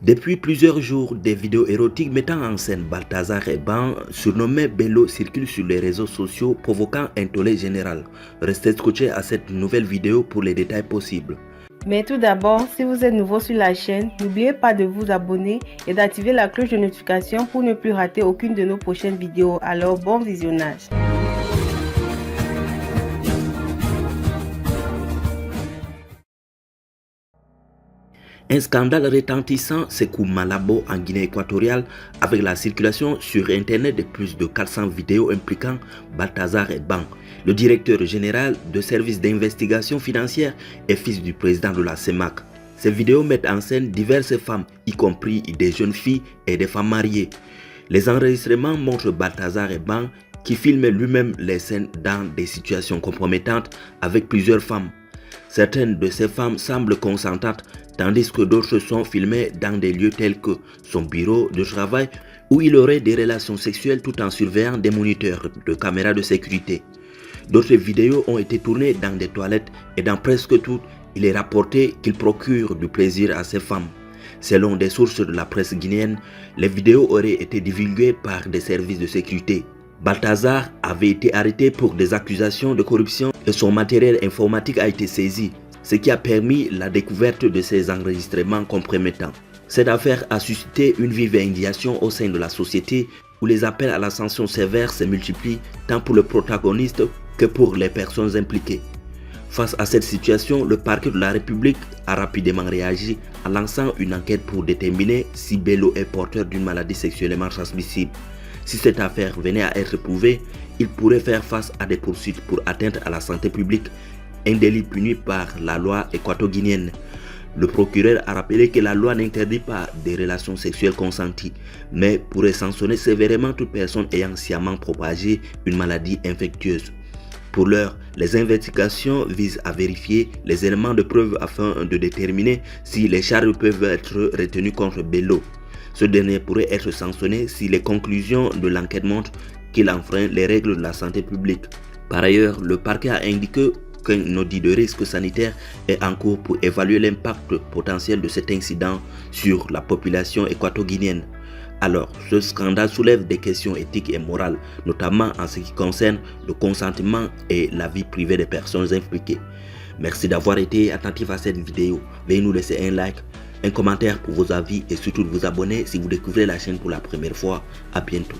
Depuis plusieurs jours, des vidéos érotiques mettant en scène Balthazar et Ban, surnommé Bello, circulent sur les réseaux sociaux, provoquant un tollé général. Restez scotchés à cette nouvelle vidéo pour les détails possibles. Mais tout d'abord, si vous êtes nouveau sur la chaîne, n'oubliez pas de vous abonner et d'activer la cloche de notification pour ne plus rater aucune de nos prochaines vidéos. Alors, bon visionnage! Un scandale retentissant secoue Malabo en Guinée équatoriale avec la circulation sur internet de plus de 400 vidéos impliquant Balthazar et Ban, le directeur général de service d'investigation financière et fils du président de la CEMAC. Ces vidéos mettent en scène diverses femmes, y compris des jeunes filles et des femmes mariées. Les enregistrements montrent Balthazar et Ban qui filment lui-même les scènes dans des situations compromettantes avec plusieurs femmes. Certaines de ces femmes semblent consentantes, tandis que d'autres sont filmées dans des lieux tels que son bureau de travail où il aurait des relations sexuelles tout en surveillant des moniteurs de caméras de sécurité. D'autres vidéos ont été tournées dans des toilettes et dans presque toutes, il est rapporté qu'il procure du plaisir à ces femmes. Selon des sources de la presse guinéenne, les vidéos auraient été divulguées par des services de sécurité. Balthazar avait été arrêté pour des accusations de corruption et son matériel informatique a été saisi, ce qui a permis la découverte de ces enregistrements compromettants. Cette affaire a suscité une vive indignation au sein de la société où les appels à la sanction sévère se multiplient tant pour le protagoniste que pour les personnes impliquées. Face à cette situation, le parquet de la République a rapidement réagi en lançant une enquête pour déterminer si Bello est porteur d'une maladie sexuellement transmissible. Si cette affaire venait à être prouvée, il pourrait faire face à des poursuites pour atteinte à la santé publique, un délit puni par la loi équato-guinéenne. Le procureur a rappelé que la loi n'interdit pas des relations sexuelles consenties, mais pourrait sanctionner sévèrement toute personne ayant sciemment propagé une maladie infectieuse. Pour l'heure, les investigations visent à vérifier les éléments de preuve afin de déterminer si les charges peuvent être retenues contre Bello. Ce dernier pourrait être sanctionné si les conclusions de l'enquête montrent qu'il enfreint les règles de la santé publique. Par ailleurs, le parquet a indiqué qu'un audit de risque sanitaire est en cours pour évaluer l'impact potentiel de cet incident sur la population équato-guinéenne. Alors, ce scandale soulève des questions éthiques et morales, notamment en ce qui concerne le consentement et la vie privée des personnes impliquées. Merci d'avoir été attentif à cette vidéo. Veuillez nous laisser un like, un commentaire pour vos avis et surtout de vous abonner si vous découvrez la chaîne pour la première fois. À bientôt.